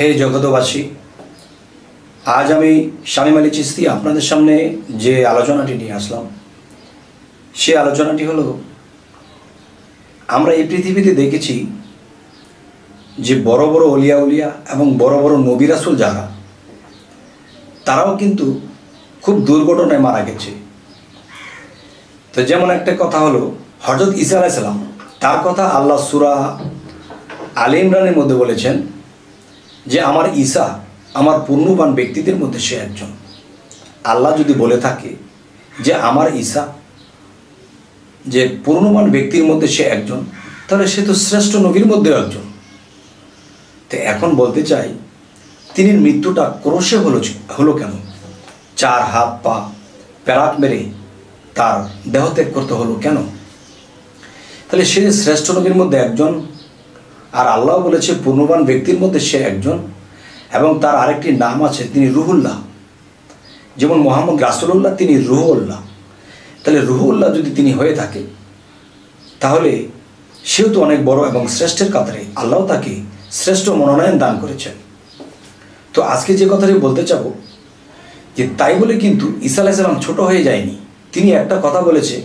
হে জগতবাসী, আজ আমি শামীম আলী চিশতি আপনাদের সামনে যে আলোচনাটি নিয়ে আসলাম সে আলোচনাটি হলো, আমরা এই পৃথিবীতে দেখেছি যে বড় বড় অলিয়া উলিয়া এবং বড় বড় নবী রাসূল যারা, তারাও কিন্তু খুব দুর্ঘটনায় মারা গেছে। তো যেমন একটা কথা হলো, হযরত ঈসা আলাইহিস সালাম, তার কথা আল্লাহ সূরা আলে ইমরানের মধ্যে বলেছেন যে আমার ঈসা আমার পূর্ণবান ব্যক্তিদের মধ্যে সে একজন। আল্লাহ যদি বলে থাকে যে আমার ঈসা যে পূর্ণবান ব্যক্তির মধ্যে সে একজন, তাহলে সে তো শ্রেষ্ঠ নবীর মধ্যেও একজন। তো এখন বলতে চাই, তিনি মৃত্যুটা ক্রোশে হলো কেন? 4 হাত পা প্যারাক মেরে তার দেহত্যাগ করতে হলো কেন? তাহলে সে শ্রেষ্ঠ নবীর মধ্যে একজন, আর আল্লাহ বলেছে পূর্ণবান ব্যক্তির মধ্যে সে একজন, এবং তার আরেকটি নাম আছে, তিনি রুহুল্লাহ। যেমন মোহাম্মদ রাসূলুল্লাহ, তিনি রুহুল্লাহ। তাহলে রুহুল্লাহ যদি তিনি হয়ে থাকে, তাহলে সেও তো অনেক বড় এবং শ্রেষ্ঠের কাতারে আল্লাহ তাকে শ্রেষ্ঠ মনোনয়ন দান করেছেন। তো আজকে যে কথাটি বলতে চাবো যে তাই বলে কিন্তু ঈসা আলাইহিস সালাম ছোট হয়ে যায়নি। তিনি একটা কথা বলেছে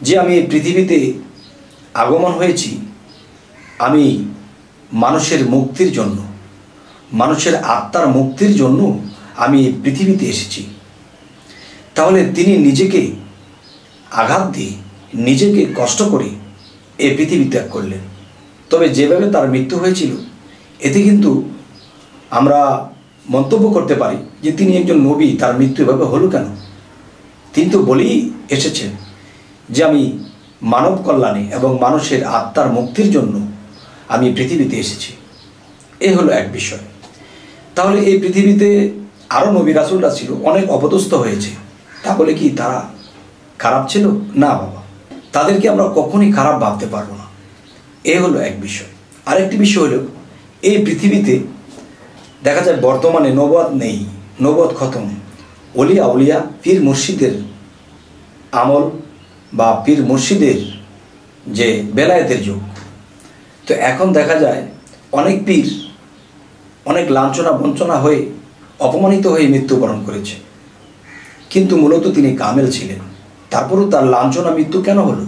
যে আমি এই পৃথিবীতে আগমন হয়েছি, আমি মানুষের মুক্তির জন্য, মানুষের আত্মার মুক্তির জন্য আমি এই পৃথিবীতে এসেছি। তাহলে তিনি নিজেকে আঘাত দিয়ে, নিজেকে কষ্ট করে এই পৃথিবী ত্যাগ করলেন। তবে যেভাবে তার মৃত্যু হয়েছিল, এতে কিন্তু আমরা মন্তব্য করতে পারি যে তিনি একজন নবী, তার মৃত্যু এভাবে হলো কেন? তিনি তো বলেই এসেছেন যে আমি মানব কল্যাণে এবং মানুষের আত্মার মুক্তির জন্য আমি পৃথিবীতে এসেছি। এ হলো এক বিষয়। তাহলে এই পৃথিবীতে আরও নবী রাসূলরা ছিল, অনেক অপদস্থ হয়েছে। তা বলে কি তারা খারাপ ছিল? না বাবা, তাদেরকে আমরা কখনই খারাপ ভাবতে পারবো না। এ হলো এক বিষয়। আরেকটি বিষয় হলো, এই পৃথিবীতে দেখা যায় বর্তমানে নবুয়ত নেই, নবুয়ত খতম। অলিয়া উলিয়া পীর মুর্শিদের আমল বা পীর মুর্শিদের যে বেলায়েতের যুগ। তো এখন দেখা যায় অনেক পীর অনেক লাঞ্ছনা বঞ্চনা হয়ে, অপমানিত হয়ে মৃত্যুবরণ করেছে, কিন্তু মূলত তিনি কামেল ছিলেন। তারপরও তার লাঞ্ছনা মৃত্যু কেন হলো?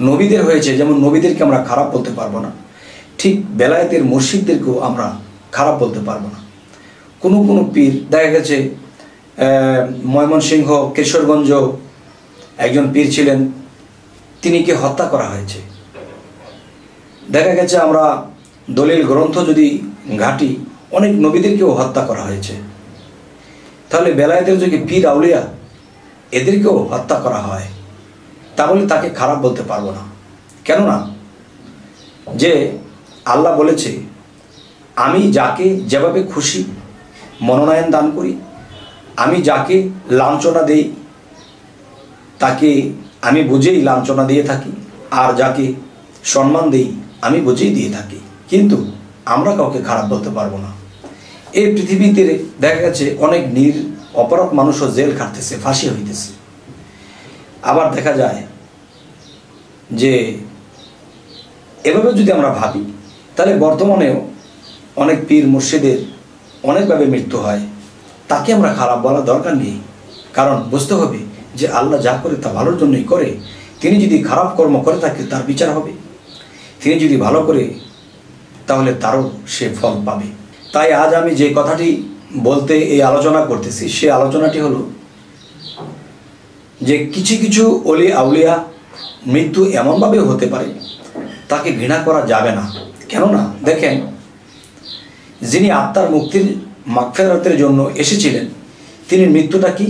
নবীদের হয়েছে, যেমন নবীদেরকে আমরা খারাপ বলতে পারবো না, ঠিক বেলায়েতের মুর্শিদদেরকেও আমরা খারাপ বলতে পারবো না। কোনো কোনো পীর দেখা গেছে, ময়মনসিংহ কিশোরগঞ্জ একজন পীর ছিলেন, তিনিকে হত্যা করা হয়েছে। দেখা গেছে আমরা দলিল গ্রন্থ যদি ঘাঁটি, অনেক নবীদেরকেও হত্যা করা হয়েছে। তাহলে বেলায়েতের যদি পীর আউলিয়া, এদেরকেও হত্যা করা হয়, তাহলে তাকে খারাপ বলতে পারবো না। কেননা যে আল্লাহ বলেছে আমি যাকে যেভাবে খুশি মনোনয়ন দান করি, আমি যাকে লাঞ্ছনা দেই তাকে আমি বুঝেই লাঞ্ছনা দিয়ে থাকি, আর যাকে সম্মান দেই আমি বুঝেই দিয়ে থাকি। কিন্তু আমরা কাউকে খারাপ বলতে পারবো না। এই পৃথিবীতে দেখা গেছে অনেক অপরাধ মানুষও জেল খাটতেছে, ফাঁসি হইতেছে। আবার দেখা যায় যে এভাবে যদি আমরা ভাবি, তাহলে বর্তমানেও অনেক পীর মুর্শিদের অনেকভাবে মৃত্যু হয়, তাকে আমরা খারাপ বলার দরকার নেই। কারণ বুঝতে হবে যে আল্লাহ যা করে তা ভালোর জন্যই করে। তিনি যদি খারাপ কর্ম করে থাকে, তার বিচার হবে। তিনি যদি ভালো করে, তাহলে তারও সে ফল পাবে। তাই আজ আমি যে কথাটি বলতে এই আলোচনা করতেছি, সে আলোচনাটি হলো যে কিছু কিছু অলি আউলিয়া মৃত্যু এমনভাবে হতে পারে তাকে ঘৃণা করা যাবে না। কেননা দেখেন, যিনি আত্মার মুক্তির মাগফিরাতের জন্য এসেছিলেন, তিনি মৃত্যুটা কি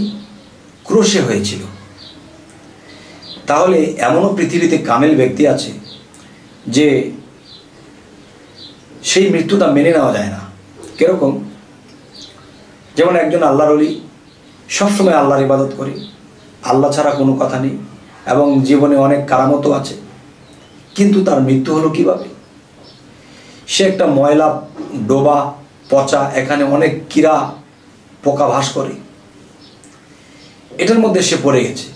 ক্রোশে হয়েছিল। তাহলে এমনও পৃথিবীতে কামেল ব্যক্তি আছে যে সেই মৃত্যুটা মেনে নেওয়া যায় না। কিরকম? যেমন একজন আল্লাহর ওলি সবসময় আল্লাহর ইবাদত করে, আল্লাহ ছাড়া কোনো কথা নেই, এবং জীবনে অনেক কারামতও আছে, কিন্তু তার মৃত্যু হলো কিভাবে? সে একটা ময়লা ডোবা পচা, এখানে অনেক কীরা পোকা ভাস করে, এটার মধ্যে সে পড়ে গেছে,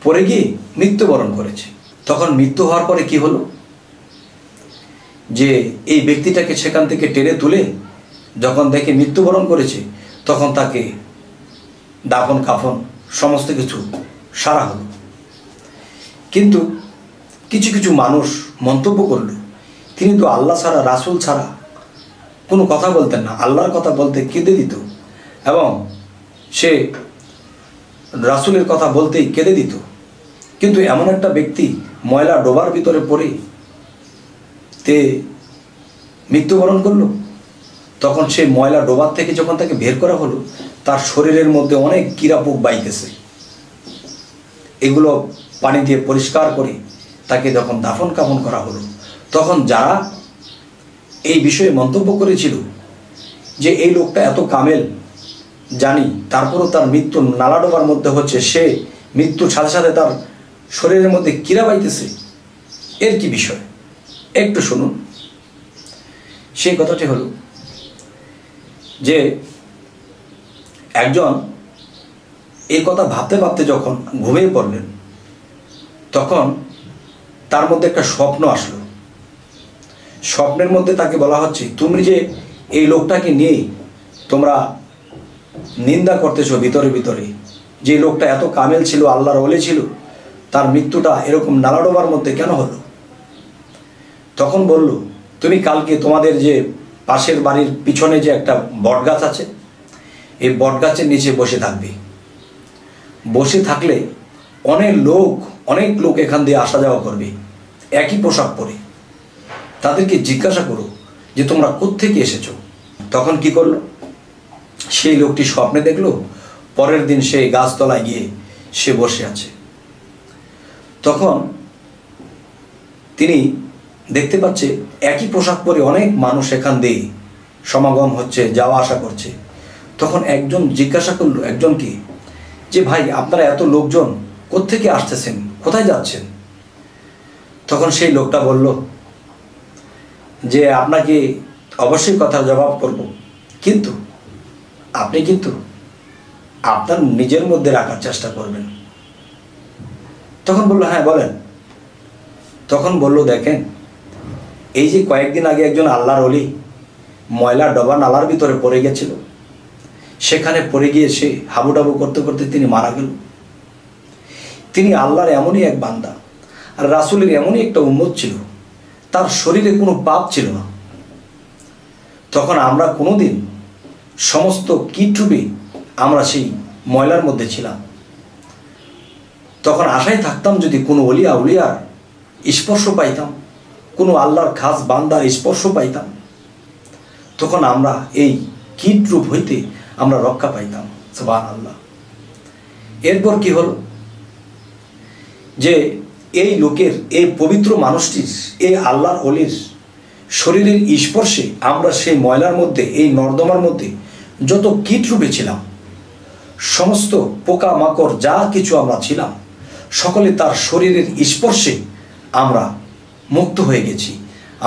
পড়ে গিয়ে মৃত্যুবরণ করেছে। তখন মৃত্যু হওয়ার পরে কি হলো? যে এই ব্যক্তিটাকে সেখান থেকে টেনে তুলে যখন দেখে মৃত্যুবরণ করেছে তখন তাকে দাফন কাফন সমস্ত কিছু সারা হলো। কিন্তু কিছু কিছু মানুষ মন্তব্য করল, তিনি তো আল্লাহ ছাড়া রাসূল ছাড়া কোনো কথা বলতেন না, আল্লাহর কথা বলতে কেঁদে দিত এবং সে রাসূলের কথা বলতেই কেঁদে দিত। কিন্তু এমন একটা ব্যক্তি ময়লা ডোবার ভিতরে পড়ে তে মৃত্যুবরণ করলো। তখন সেই ময়লা ডোবার থেকে যখন তাকে বের করা হলো, তার শরীরের মধ্যে অনেক কীড়াপোক বাইতেছে। এগুলো পানি দিয়ে পরিষ্কার করে তাকে যখন দাফন কাফন করা হলো, তখন যারা এই বিষয়ে মন্তব্য করেছিল যে এই লোকটা এত কামেল জানি, তারপরও তার মৃত্যু নালা ডোবার মধ্যে হচ্ছে, সে মৃত্যুর সাথে সাথে তার শরীরের মধ্যে কীড়া বাইতেছে, এর কি বিষয় একটু শুনুন। সেই কথাটি হলো যে একজন এই কথা ভাবতে ভাবতে যখন ঘুমিয়ে পড়লেন, তখন তার মধ্যে একটা স্বপ্ন আসলো। স্বপ্নের মধ্যে তাকে বলা হচ্ছে, তুমি যে এই লোকটাকে নিয়ে তোমরা নিন্দা করতেছো ভিতরে ভিতরে, যে লোকটা এত কামেল ছিল, আল্লাহর ওলি ছিল, তার মৃত্যুটা এরকম নালাডোবার মধ্যে কেন হলো? তখন বলল, তুমি কালকে তোমাদের যে পাশের বাড়ির পিছনে যে একটা বটগাছ আছে, এই বটগাছের নিচে বসে থাকবে। বসে থাকলে অনেক লোক এখান দিয়ে আসা যাওয়া করবে একই পোশাক পরে। তাদেরকে জিজ্ঞাসা করো যে তোমরা কোত্থেকে এসেছো। তখন কি করলো? সেই লোকটি স্বপ্নে দেখলো পরের দিন সেই গাছতলায় গিয়ে সে বসে আছে। তখন তিনি দেখতে পাচ্ছে একই পোশাক পরে অনেক মানুষ এখান দিয়ে সমাগম হচ্ছে, যাওয়া আসা করছে। তখন একজন জিজ্ঞাসা করলো একজনকে যে ভাই, আপনারা এত লোকজন কোত্থেকে আসতেছেন, কোথায় যাচ্ছেন? তখন সেই লোকটা বলল যে আপনাকে অবশ্যই কথার জবাব করব, কিন্তু আপনি কিন্তু আপনার নিজের মধ্যে রাখার চেষ্টা করবেন। তখন বলল, হ্যাঁ বলেন। তখন বলল, দেখেন, এই যে কয়েকদিন আগে একজন আল্লাহর ওলি ময়লা ডবা নালার ভিতরে পড়ে গেছিল, সেখানে পড়ে গিয়ে সে হাবুডাবু করতে করতে তিনি মারা গেল। তিনি আল্লাহর এমনই এক বান্দা আর রাসূলের এমনই একটা উম্মত ছিল, তার শরীরে কোনো পাপ ছিল না। তখন আমরা কোনোদিন সমস্ত কীটরূপে আমরা সেই ময়লার মধ্যে ছিলাম। তখন আশায় থাকতাম যদি কোনো ওলিয়া উলিয়ার স্পর্শ পাইতাম, কোনো আল্লাহর খাস বান্দার স্পর্শ পাইতাম, তখন আমরা এই কীটরূপ হইতে আমরা রক্ষা পাইতাম। সুবহানাল্লাহ। এরপর কি হলো যে এই লোকের, এই পবিত্র মানুষটির, এই আল্লাহর ওলির শরীরের স্পর্শে আমরা সেই ময়লার মধ্যে, এই নর্দমার মধ্যে যত কীটরূপে ছিলাম, সমস্ত পোকা মাকড় যা কিছু আমরা ছিলাম, সকলে তার শরীরের স্পর্শে আমরা মুক্ত হয়ে গেছি।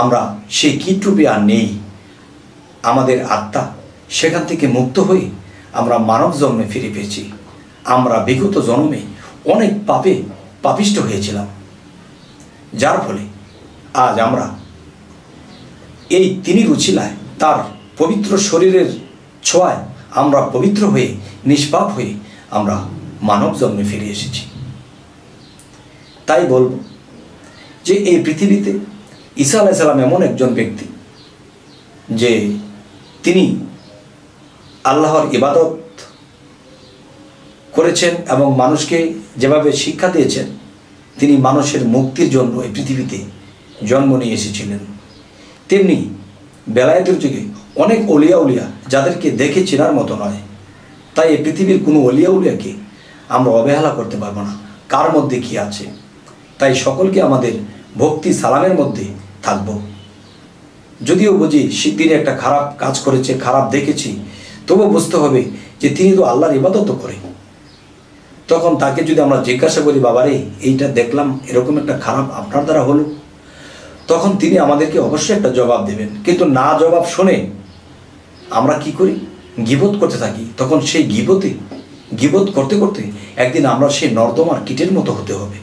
আমরা সেই কীটরূপে আর নেই। আমাদের আত্মা সেখান থেকে মুক্ত হয়ে আমরা মানব জন্মে ফিরে পেয়েছি। আমরা বিগত জন্মে অনেক পাপিষ্ট হয়েছিলাম, যার ফলে আজ আমরা এই তিনি রুচিলায়, তার পবিত্র শরীরের ছোঁয়ায় আমরা পবিত্র হয়ে, নিষ্পাপ হয়ে আমরা মানব জন্মে ফিরে এসেছি। তাই বলব যে এই পৃথিবীতে ঈসা আলাইহিস সালাম এমন একজন ব্যক্তি যে তিনি আল্লাহর ইবাদত করেছেন এবং মানুষকে যেভাবে শিক্ষা দিয়েছেন, তিনি মানুষের মুক্তির জন্য এই পৃথিবীতে জন্ম নিয়ে এসেছিলেন। তেমনি বেলায়েতের যুগে অনেক অলিয়া উলিয়া যাদেরকে দেখে চেনার মতো নয়। তাই এই পৃথিবীর কোনো অলিয়া উলিয়াকে আমরা অবহেলা করতে পারবো না, কার মধ্যে কি আছে। তাই সকলকে আমাদের ভক্তি সালামের মধ্যে থাকব। যদিও বুঝি তিনি একটা খারাপ কাজ করেছে, খারাপ দেখেছি, তবুও বুঝতে হবে যে তিনি তো আল্লাহর ইবাদত করে। তখন তাকে যদি আমরা জিজ্ঞাসা করি, বাবারে এইটা দেখলাম, এরকম একটা খারাপ আপনার দ্বারা হলো, তখন তিনি আমাদেরকে অবশ্যই একটা জবাব দেবেন। কিন্তু না জবাব শুনে আমরা কি করি? গীবত করতে থাকি। তখন সেই গীবত করতে করতে একদিন আমরা সেই নর্দমার কীটের মতো হতে হবে।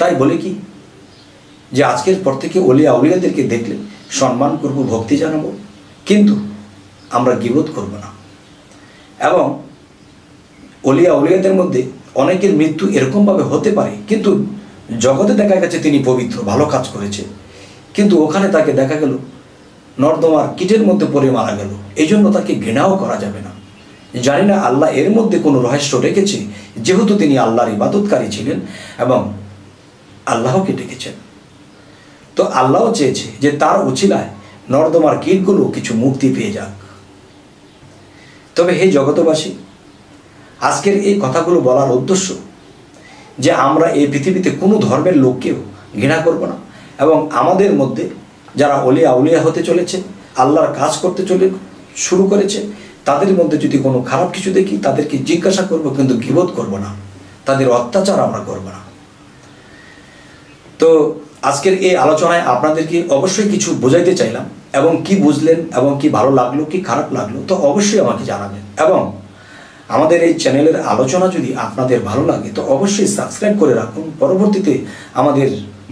তাই বলে কি যে আজকের পর থেকে অলিয়া উলিয়াদেরকে দেখলে সম্মান করব, ভক্তি জানাবো, কিন্তু আমরা গীবত করব না। এবং অলিয়াদের মধ্যে অনেকের মৃত্যু এরকমভাবে হতে পারে, কিন্তু জগতে দেখা গেছে তিনি পবিত্র, ভালো কাজ করেছে, কিন্তু ওখানে তাকে দেখা গেল নর্দমার কীটের মধ্যে পড়ে মারা গেল। এই জন্য তাকে ঘৃণাও করা যাবে না। জানি না আল্লাহ এর মধ্যে কোনো রহস্য রেখেছে, যেহেতু তিনি আল্লাহর ইবাদতকারী ছিলেন এবং আল্লাহকে ডেকেছেন। তো আল্লাহও চেয়েছে যে তার উছিলায় নর্দমার কীটগুলো কিছু মুক্তি পেয়ে যাক। তবে হে জগতবাসী, আজকের এই কথাগুলো বলার উদ্দেশ্য যে আমরা এই পৃথিবীতে কোনো ধর্মের লোককেও ঘৃণা করব না, এবং আমাদের মধ্যে যারা আউলিয়া হতে চলেছে, আল্লাহর কাজ করতে শুরু করেছে, তাদের মধ্যে যদি কোনো খারাপ কিছু দেখি তাদেরকে জিজ্ঞাসা করব, কিন্তু গীবত করব না, তাদের অত্যাচার আমরা করব না। তো আজকের এই আলোচনায় আপনাদেরকে অবশ্যই কিছু বোঝাইতে চাইলাম, এবং কি বুঝলেন এবং কি ভালো লাগলো কি খারাপ লাগলো তো অবশ্যই আমাকে জানাবেন। এবং আমাদের এই চ্যানেলের আলোচনা যদি আপনাদের ভালো লাগে তো অবশ্যই সাবস্ক্রাইব করে রাখুন, পরবর্তীতে আমাদের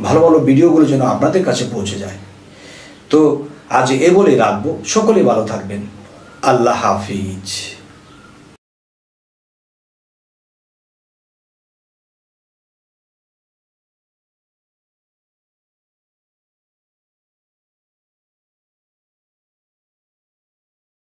ভালো ভালো ভিডিওগুলো যেন আপনাদের কাছে পৌঁছে যায়। তো আজ এ বলে রাখবো, সকলে ভালো থাকবেন। আল্লাহ হাফিজ।